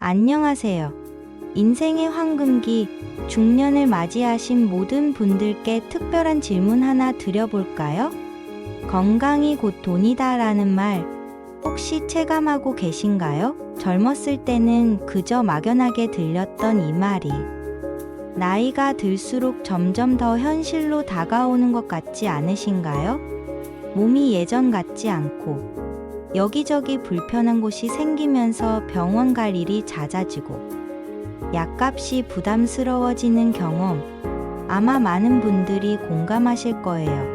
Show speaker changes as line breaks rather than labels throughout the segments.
안녕하세요. 인생의 황금기, 중년을 맞이하신 모든 분들께 특별한 질문 하나 드려볼까요? 건강이 곧 돈이다 라는 말, 혹시 체감하고 계신가요? 젊었을 때는 그저 막연하게 들렸던 이 말이 나이가 들수록 점점 더 현실로 다가오는 것 같지 않으신가요? 몸이 예전 같지 않고 여기저기 불편한 곳이 생기면서 병원 갈 일이 잦아지고 약값이 부담스러워지는 경험, 아마 많은 분들이 공감하실 거예요.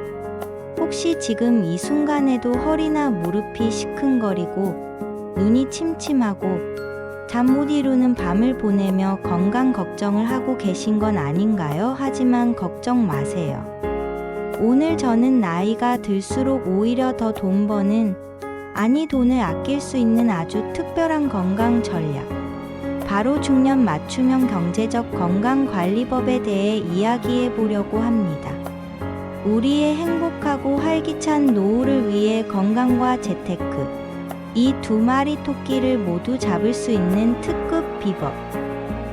혹시 지금 이 순간에도 허리나 무릎이 시큰거리고 눈이 침침하고 잠 못 이루는 밤을 보내며 건강 걱정을 하고 계신 건 아닌가요? 하지만 걱정 마세요. 오늘 저는 나이가 들수록 오히려 더 돈 버는, 아니 돈을 아낄 수 있는 아주 특별한 건강 전략, 바로 중년 맞춤형 경제적 건강관리법에 대해 이야기해 보려고 합니다. 우리의 행복하고 활기찬 노후를 위해 건강과 재테크, 이 두 마리 토끼를 모두 잡을 수 있는 특급 비법.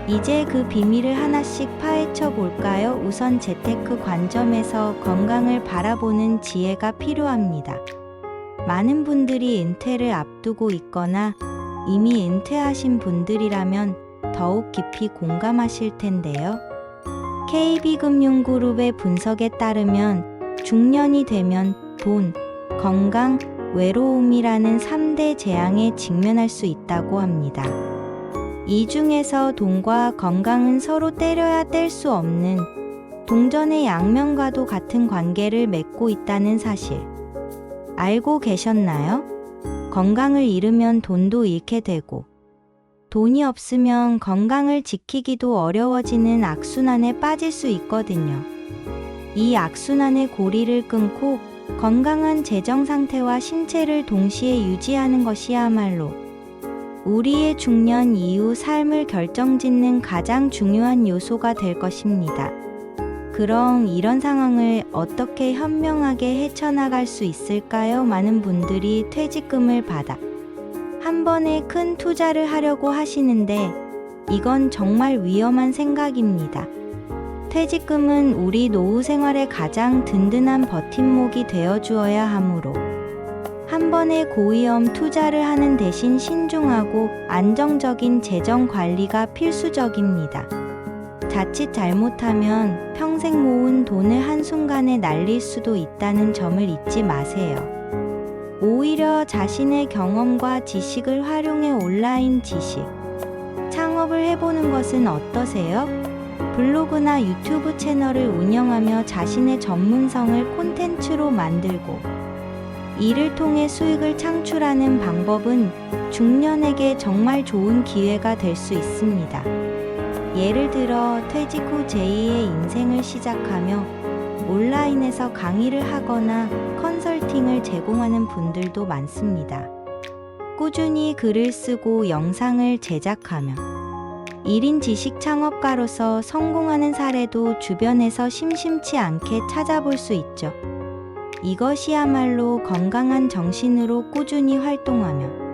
이제 그 비밀을 하나씩 파헤쳐 볼까요? 우선 재테크 관점에서 건강을 바라보는 지혜가 필요합니다. 많은 분들이 은퇴를 앞두고 있거나 이미 은퇴하신 분들이라면 더욱 깊이 공감하실 텐데요. KB금융그룹의 분석에 따르면 중년이 되면 돈, 건강, 외로움이라는 3대 재앙에 직면할 수 있다고 합니다. 이 중에서 돈과 건강은 서로 때려야 뗄 수 없는 동전의 양면과도 같은 관계를 맺고 있다는 사실 알고 계셨나요? 건강을 잃으면 돈도 잃게 되고 돈이 없으면 건강을 지키기도 어려워지는 악순환에 빠질 수 있거든요. 이 악순환의 고리를 끊고 건강한 재정 상태와 신체를 동시에 유지하는 것이야말로 우리의 중년 이후 삶을 결정짓는 가장 중요한 요소가 될 것입니다. 그럼 이런 상황을 어떻게 현명하게 헤쳐나갈 수 있을까요? 많은 분들이 퇴직금을 받아 한 번에 큰 투자를 하려고 하시는데 이건 정말 위험한 생각입니다. 퇴직금은 우리 노후 생활의 가장 든든한 버팀목이 되어 주어야 하므로 한 번에 고위험 투자를 하는 대신 신중하고 안정적인 재정 관리가 필수적입니다. 자칫 잘못하면 평생 모은 돈을 한순간에 날릴 수도 있다는 점을 잊지 마세요. 오히려 자신의 경험과 지식을 활용해 온라인 지식, 창업을 해보는 것은 어떠세요? 블로그나 유튜브 채널을 운영하며 자신의 전문성을 콘텐츠로 만들고 이를 통해 수익을 창출하는 방법은 중년에게 정말 좋은 기회가 될 수 있습니다. 예를 들어 퇴직 후 제2의 인생을 시작하며 온라인에서 강의를 하거나 컨설팅을 제공하는 분들도 많습니다. 꾸준히 글을 쓰고 영상을 제작하며 1인 지식 창업가로서 성공하는 사례도 주변에서 심심치 않게 찾아볼 수 있죠. 이것이야말로 건강한 정신으로 꾸준히 활동하며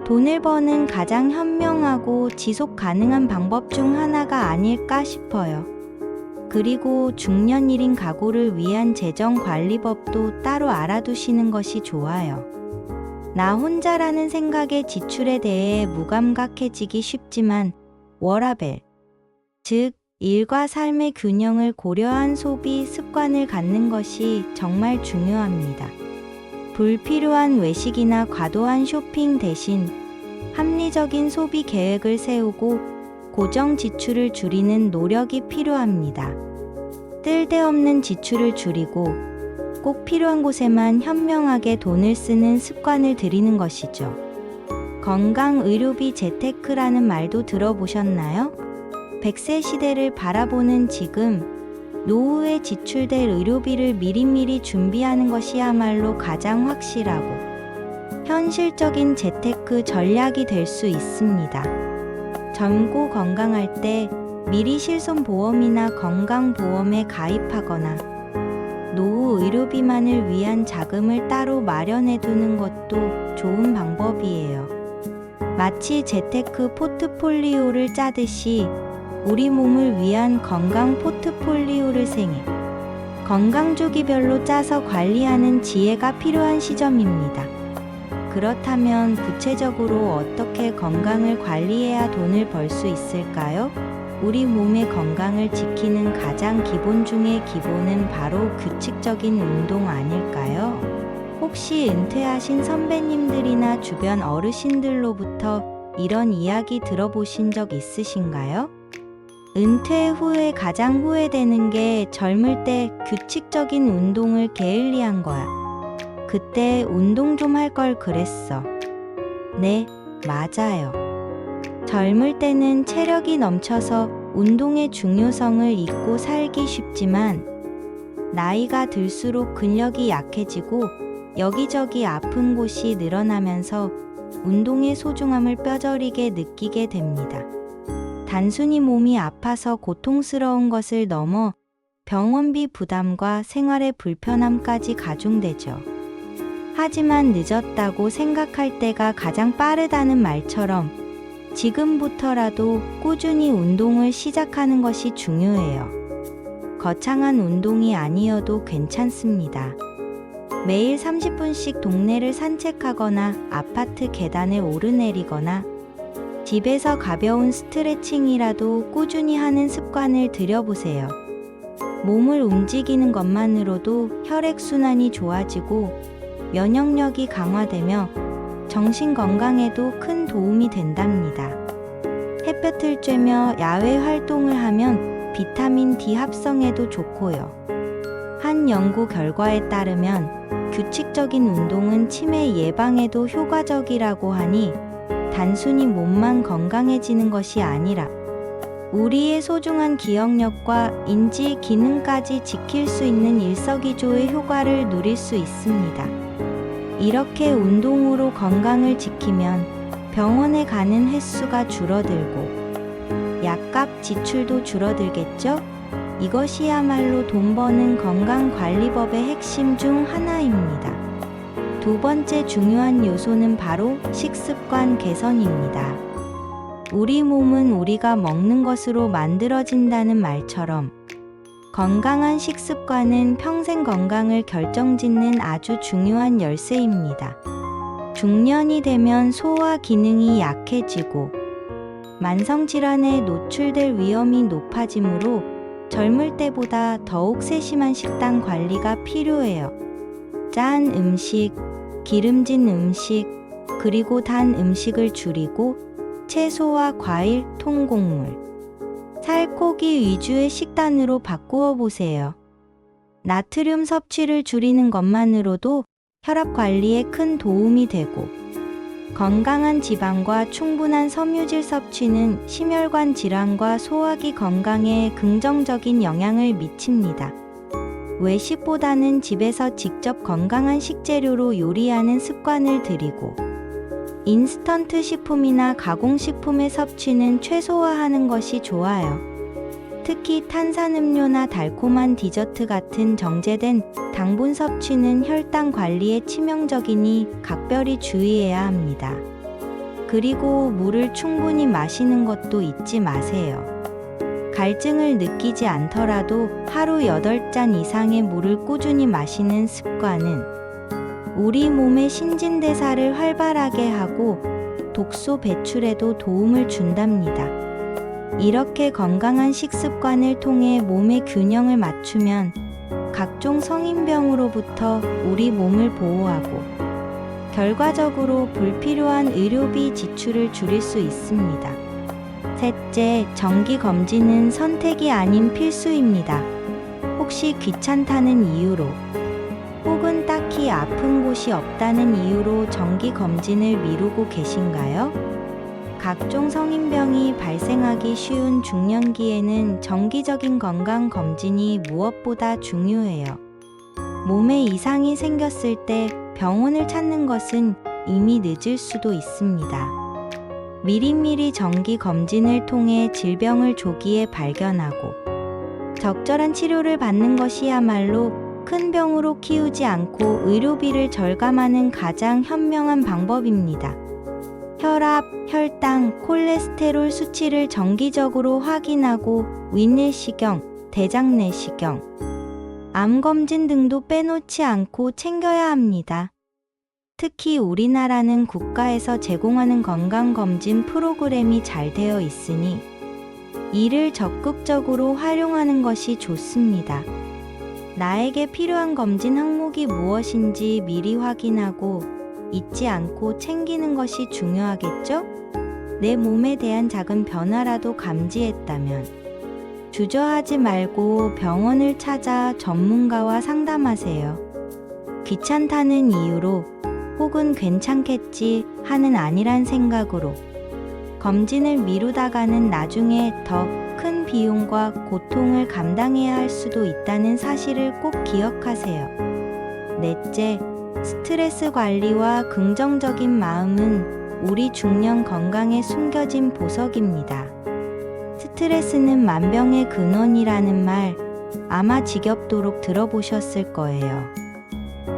돈을 버는 가장 현명하고 지속 가능한 방법 중 하나가 아닐까 싶어요. 그리고 중년 1인 가구를 위한 재정 관리법도 따로 알아두시는 것이 좋아요. 나 혼자라는 생각에 지출에 대해 무감각해지기 쉽지만 워라밸, 즉 일과 삶의 균형을 고려한 소비 습관을 갖는 것이 정말 중요합니다. 불필요한 외식이나 과도한 쇼핑 대신 합리적인 소비 계획을 세우고 고정 지출을 줄이는 노력이 필요합니다. 쓸데없는 지출을 줄이고 꼭 필요한 곳에만 현명하게 돈을 쓰는 습관을 들이는 것이죠. 건강 의료비 재테크라는 말도 들어보셨나요? 100세 시대를 바라보는 지금 노후에 지출될 의료비를 미리미리 준비하는 것이야말로 가장 확실하고 현실적인 재테크 전략이 될 수 있습니다. 젊고 건강할 때 미리 실손보험이나 건강보험에 가입하거나 노후 의료비만을 위한 자금을 따로 마련해 두는 것도 좋은 방법이에요. 마치 재테크 포트폴리오를 짜듯이 우리 몸을 위한 건강 포트폴리오를 생해 건강 주기별로 짜서 관리하는 지혜가 필요한 시점입니다. 그렇다면 구체적으로 어떻게 건강을 관리해야 돈을 벌 수 있을까요? 우리 몸의 건강을 지키는 가장 기본 중의 기본은 바로 규칙적인 운동 아닐까요? 혹시 은퇴하신 선배님들이나 주변 어르신들로부터 이런 이야기 들어보신 적 있으신가요? 은퇴 후에 가장 후회되는 게 젊을 때 규칙적인 운동을 게을리한 거야. 그때 운동 좀 할 걸 그랬어. 네, 맞아요. 젊을 때는 체력이 넘쳐서 운동의 중요성을 잊고 살기 쉽지만 나이가 들수록 근력이 약해지고 여기저기 아픈 곳이 늘어나면서 운동의 소중함을 뼈저리게 느끼게 됩니다. 단순히 몸이 아파서 고통스러운 것을 넘어 병원비 부담과 생활의 불편함까지 가중되죠. 하지만 늦었다고 생각할 때가 가장 빠르다는 말처럼 지금부터라도 꾸준히 운동을 시작하는 것이 중요해요. 거창한 운동이 아니어도 괜찮습니다. 매일 30분씩 동네를 산책하거나 아파트 계단을 오르내리거나 집에서 가벼운 스트레칭이라도 꾸준히 하는 습관을 들여보세요. 몸을 움직이는 것만으로도 혈액순환이 좋아지고 면역력이 강화되며 정신 건강에도 큰 도움이 된답니다. 햇볕을 쬐며 야외 활동을 하면 비타민 D 합성에도 좋고요. 한 연구 결과에 따르면 규칙적인 운동은 치매 예방에도 효과적이라고 하니 단순히 몸만 건강해지는 것이 아니라 우리의 소중한 기억력과 인지 기능까지 지킬 수 있는 일석이조의 효과를 누릴 수 있습니다. 이렇게 운동으로 건강을 지키면 병원에 가는 횟수가 줄어들고 약값 지출도 줄어들겠죠? 이것이야말로 돈 버는 건강관리법의 핵심 중 하나입니다. 두 번째 중요한 요소는 바로 식습관 개선입니다. 우리 몸은 우리가 먹는 것으로 만들어진다는 말처럼 건강한 식습관은 평생 건강을 결정짓는 아주 중요한 열쇠입니다. 중년이 되면 소화 기능이 약해지고 만성질환에 노출될 위험이 높아지므로 젊을 때보다 더욱 세심한 식단 관리가 필요해요. 짠 음식, 기름진 음식, 그리고 단 음식을 줄이고 채소와 과일, 통곡물, 살코기 위주의 식단으로 바꾸어 보세요. 나트륨 섭취를 줄이는 것만으로도 혈압 관리에 큰 도움이 되고 건강한 지방과 충분한 섬유질 섭취는 심혈관 질환과 소화기 건강에 긍정적인 영향을 미칩니다. 외식보다는 집에서 직접 건강한 식재료로 요리하는 습관을 들이고 인스턴트 식품이나 가공식품의 섭취는 최소화하는 것이 좋아요. 특히 탄산음료나 달콤한 디저트 같은 정제된 당분 섭취는 혈당 관리에 치명적이니 각별히 주의해야 합니다. 그리고 물을 충분히 마시는 것도 잊지 마세요. 갈증을 느끼지 않더라도 하루 8잔 이상의 물을 꾸준히 마시는 습관은 우리 몸의 신진대사를 활발하게 하고 독소 배출에도 도움을 준답니다. 이렇게 건강한 식습관을 통해 몸의 균형을 맞추면 각종 성인병으로부터 우리 몸을 보호하고 결과적으로 불필요한 의료비 지출을 줄일 수 있습니다. 셋째, 정기검진은 선택이 아닌 필수입니다. 혹시 귀찮다는 이유로 혹은 딱히 아픈 곳이 없다는 이유로 정기검진을 미루고 계신가요? 각종 성인병이 발생하기 쉬운 중년기에는 정기적인 건강검진이 무엇보다 중요해요. 몸에 이상이 생겼을 때 병원을 찾는 것은 이미 늦을 수도 있습니다. 미리미리 정기검진을 통해 질병을 조기에 발견하고 적절한 치료를 받는 것이야말로 큰 병으로 키우지 않고 의료비를 절감하는 가장 현명한 방법입니다. 혈압, 혈당, 콜레스테롤 수치를 정기적으로 확인하고 위내시경, 대장내시경, 암검진 등도 빼놓지 않고 챙겨야 합니다. 특히 우리나라는 국가에서 제공하는 건강검진 프로그램이 잘 되어 있으니 이를 적극적으로 활용하는 것이 좋습니다. 나에게 필요한 검진 항목이 무엇인지 미리 확인하고 잊지 않고 챙기는 것이 중요하겠죠? 내 몸에 대한 작은 변화라도 감지했다면 주저하지 말고 병원을 찾아 전문가와 상담하세요. 귀찮다는 이유로 혹은 괜찮겠지 하는 아니란 생각으로 검진을 미루다가는 나중에 더 큰 비용과 고통을 감당해야 할 수도 있다는 사실을 꼭 기억하세요. 넷째, 스트레스 관리와 긍정적인 마음은 우리 중년 건강에 숨겨진 보석입니다. 스트레스는 만병의 근원이라는 말 아마 지겹도록 들어보셨을 거예요.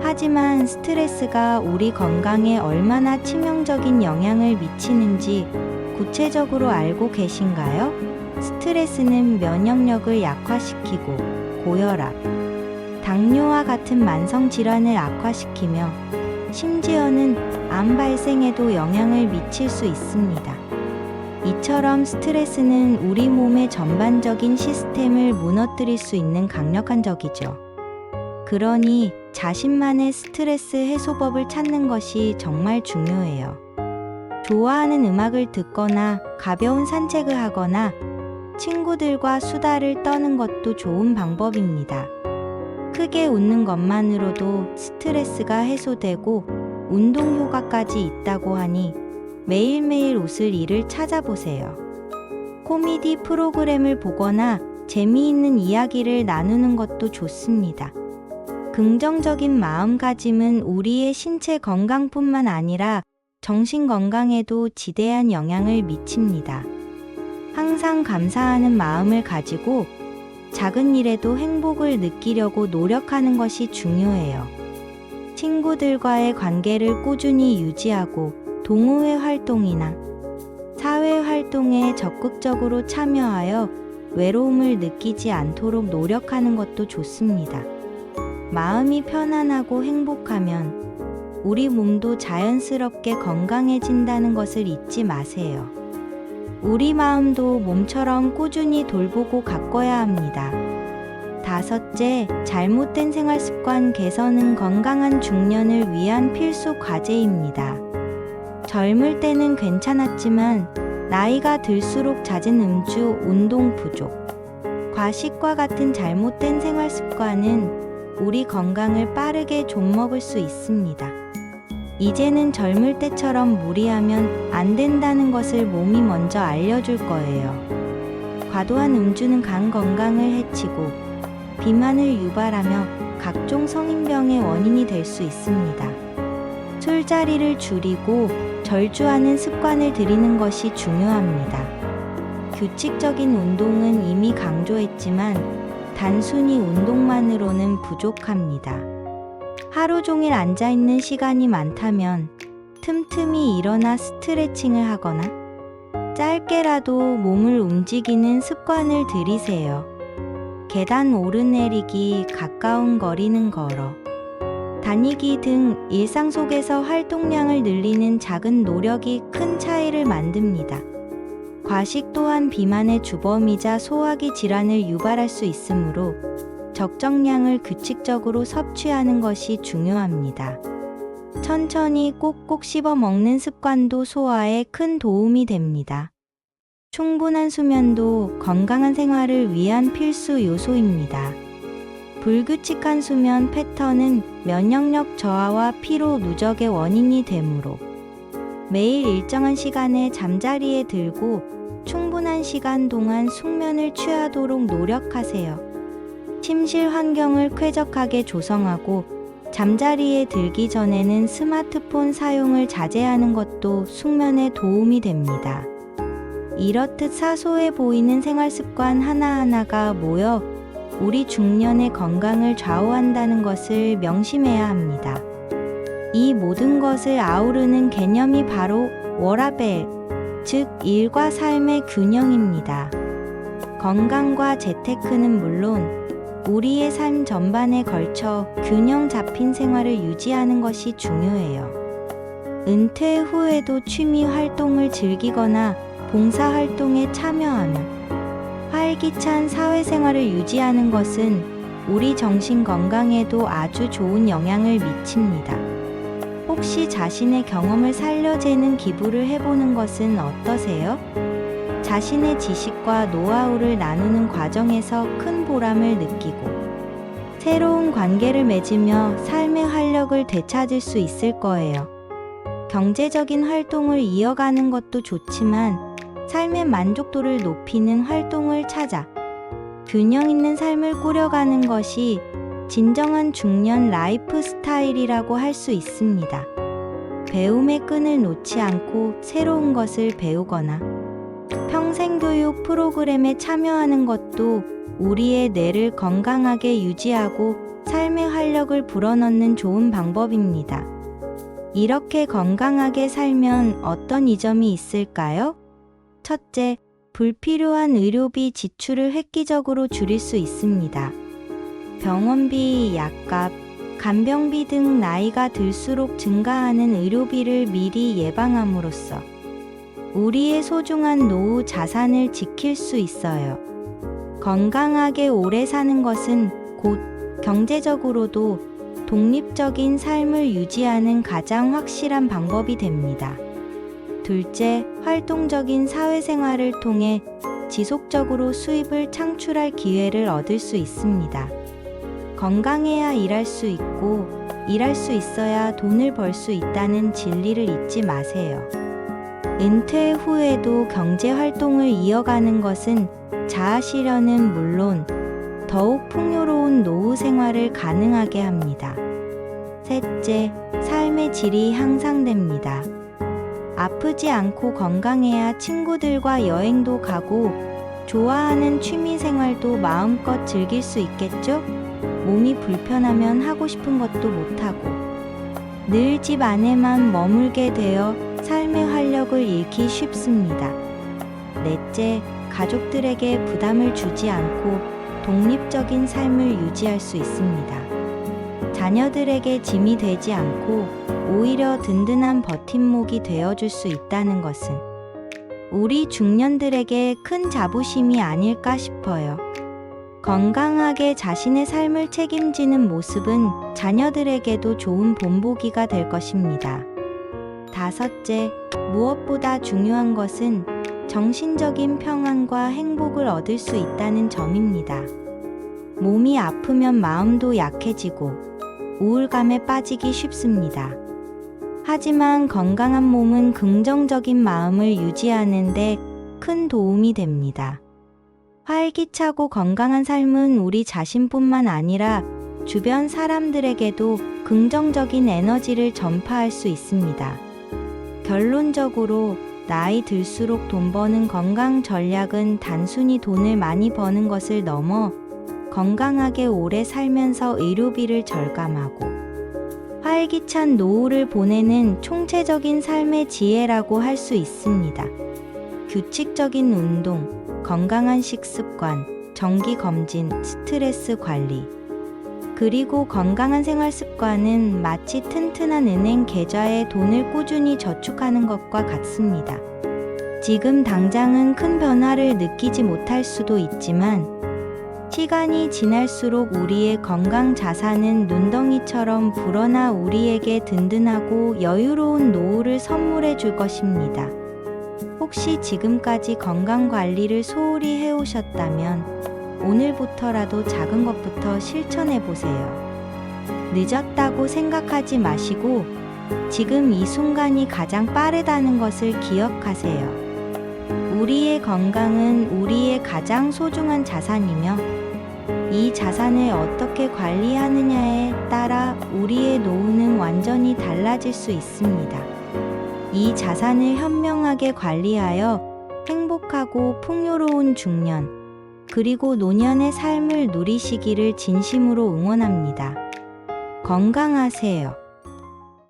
하지만 스트레스가 우리 건강에 얼마나 치명적인 영향을 미치는지 구체적으로 알고 계신가요? 스트레스는 면역력을 약화시키고 고혈압, 당뇨와 같은 만성 질환을 악화시키며 심지어는 암 발생에도 영향을 미칠 수 있습니다. 이처럼 스트레스는 우리 몸의 전반적인 시스템을 무너뜨릴 수 있는 강력한 적이죠. 그러니 자신만의 스트레스 해소법을 찾는 것이 정말 중요해요. 좋아하는 음악을 듣거나 가벼운 산책을 하거나 친구들과 수다를 떠는 것도 좋은 방법입니다. 크게 웃는 것만으로도 스트레스가 해소되고 운동 효과까지 있다고 하니 매일매일 웃을 일을 찾아보세요. 코미디 프로그램을 보거나 재미있는 이야기를 나누는 것도 좋습니다. 긍정적인 마음가짐은 우리의 신체 건강뿐만 아니라 정신 건강에도 지대한 영향을 미칩니다. 항상 감사하는 마음을 가지고 작은 일에도 행복을 느끼려고 노력하는 것이 중요해요. 친구들과의 관계를 꾸준히 유지하고 동호회 활동이나 사회 활동에 적극적으로 참여하여 외로움을 느끼지 않도록 노력하는 것도 좋습니다. 마음이 편안하고 행복하면 우리 몸도 자연스럽게 건강해진다는 것을 잊지 마세요. 우리 마음도 몸처럼 꾸준히 돌보고 가꿔야 합니다. 다섯째, 잘못된 생활 습관 개선은 건강한 중년을 위한 필수 과제입니다. 젊을 때는 괜찮았지만 나이가 들수록 잦은 음주, 운동 부족, 과식과 같은 잘못된 생활 습관은 우리 건강을 빠르게 좀먹을 수 있습니다. 이제는 젊을 때처럼 무리하면 안 된다는 것을 몸이 먼저 알려줄 거예요. 과도한 음주는 간 건강을 해치고 비만을 유발하며 각종 성인병의 원인이 될 수 있습니다. 술자리를 줄이고 절주하는 습관을 들이는 것이 중요합니다. 규칙적인 운동은 이미 강조했지만 단순히 운동만으로는 부족합니다. 하루 종일 앉아있는 시간이 많다면 틈틈이 일어나 스트레칭을 하거나 짧게라도 몸을 움직이는 습관을 들이세요. 계단 오르내리기, 가까운 거리는 걸어 다니기 등 일상 속에서 활동량을 늘리는 작은 노력이 큰 차이를 만듭니다. 과식 또한 비만의 주범이자 소화기 질환을 유발할 수 있으므로 적정량을 규칙적으로 섭취하는 것이 중요합니다. 천천히 꼭꼭 씹어 먹는 습관도 소화에 큰 도움이 됩니다. 충분한 수면도 건강한 생활을 위한 필수 요소입니다. 불규칙한 수면 패턴은 면역력 저하와 피로 누적의 원인이 되므로 매일 일정한 시간에 잠자리에 들고 충분한 시간 동안 숙면을 취하도록 노력하세요. 침실 환경을 쾌적하게 조성하고 잠자리에 들기 전에는 스마트폰 사용을 자제하는 것도 숙면에 도움이 됩니다. 이렇듯 사소해 보이는 생활 습관 하나하나가 모여 우리 중년의 건강을 좌우한다는 것을 명심해야 합니다. 이 모든 것을 아우르는 개념이 바로 워라밸, 즉 일과 삶의 균형입니다. 건강과 재테크는 물론 우리의 삶 전반에 걸쳐 균형 잡힌 생활을 유지하는 것이 중요해요. 은퇴 후에도 취미 활동을 즐기거나 봉사 활동에 참여하며 활기찬 사회생활을 유지하는 것은 우리 정신 건강에도 아주 좋은 영향을 미칩니다. 혹시 자신의 경험을 살려재는 기부를 해보는 것은 어떠세요? 자신의 지식과 노하우를 나누는 과정에서 큰 보람을 느끼고 새로운 관계를 맺으며 삶의 활력을 되찾을 수 있을 거예요. 경제적인 활동을 이어가는 것도 좋지만 삶의 만족도를 높이는 활동을 찾아 균형 있는 삶을 꾸려가는 것이 진정한 중년 라이프 스타일이라고 할 수 있습니다. 배움의 끈을 놓지 않고 새로운 것을 배우거나 평생교육 프로그램에 참여하는 것도 우리의 뇌를 건강하게 유지하고 삶의 활력을 불어넣는 좋은 방법입니다. 이렇게 건강하게 살면 어떤 이점이 있을까요? 첫째, 불필요한 의료비 지출을 획기적으로 줄일 수 있습니다. 병원비, 약값, 간병비 등 나이가 들수록 증가하는 의료비를 미리 예방함으로써 우리의 소중한 노후 자산을 지킬 수 있어요. 건강하게 오래 사는 것은 곧 경제적으로도 독립적인 삶을 유지하는 가장 확실한 방법이 됩니다. 둘째, 활동적인 사회생활을 통해 지속적으로 수입을 창출할 기회를 얻을 수 있습니다. 건강해야 일할 수 있고 일할 수 있어야 돈을 벌 수 있다는 진리를 잊지 마세요. 은퇴 후에도 경제 활동을 이어가는 것은 자아 실현은 물론 더욱 풍요로운 노후 생활을 가능하게 합니다. 셋째, 삶의 질이 향상됩니다. 아프지 않고 건강해야 친구들과 여행도 가고 좋아하는 취미 생활도 마음껏 즐길 수 있겠죠? 몸이 불편하면 하고 싶은 것도 못하고 늘 집 안에만 머물게 되어 삶의 활력을 잃기 쉽습니다. 넷째, 가족들에게 부담을 주지 않고 독립적인 삶을 유지할 수 있습니다. 자녀들에게 짐이 되지 않고 오히려 든든한 버팀목이 되어줄 수 있다는 것은 우리 중년들에게 큰 자부심이 아닐까 싶어요. 건강하게 자신의 삶을 책임지는 모습은 자녀들에게도 좋은 본보기가 될 것입니다. 다섯째, 무엇보다 중요한 것은 정신적인 평안과 행복을 얻을 수 있다는 점입니다. 몸이 아프면 마음도 약해지고 우울감에 빠지기 쉽습니다. 하지만 건강한 몸은 긍정적인 마음을 유지하는 데 큰 도움이 됩니다. 활기차고 건강한 삶은 우리 자신뿐만 아니라 주변 사람들에게도 긍정적인 에너지를 전파할 수 있습니다. 결론적으로 나이 들수록 돈 버는 건강 전략은 단순히 돈을 많이 버는 것을 넘어 건강하게 오래 살면서 의료비를 절감하고 활기찬 노후를 보내는 총체적인 삶의 지혜라고 할 수 있습니다. 규칙적인 운동, 건강한 식습관, 정기검진, 스트레스 관리, 그리고 건강한 생활 습관은 마치 튼튼한 은행 계좌에 돈을 꾸준히 저축하는 것과 같습니다. 지금 당장은 큰 변화를 느끼지 못할 수도 있지만 시간이 지날수록 우리의 건강 자산은 눈덩이처럼 불어나 우리에게 든든하고 여유로운 노후를 선물해 줄 것입니다. 혹시 지금까지 건강 관리를 소홀히 해오셨다면 오늘부터라도 작은 것부터 실천해 보세요. 늦었다고 생각하지 마시고 지금 이 순간이 가장 빠르다는 것을 기억하세요. 우리의 건강은 우리의 가장 소중한 자산이며 이 자산을 어떻게 관리하느냐에 따라 우리의 노후는 완전히 달라질 수 있습니다. 이 자산을 현명하게 관리하여 행복하고 풍요로운 중년, 그리고 노년의 삶을 누리시기를 진심으로 응원합니다. 건강하세요.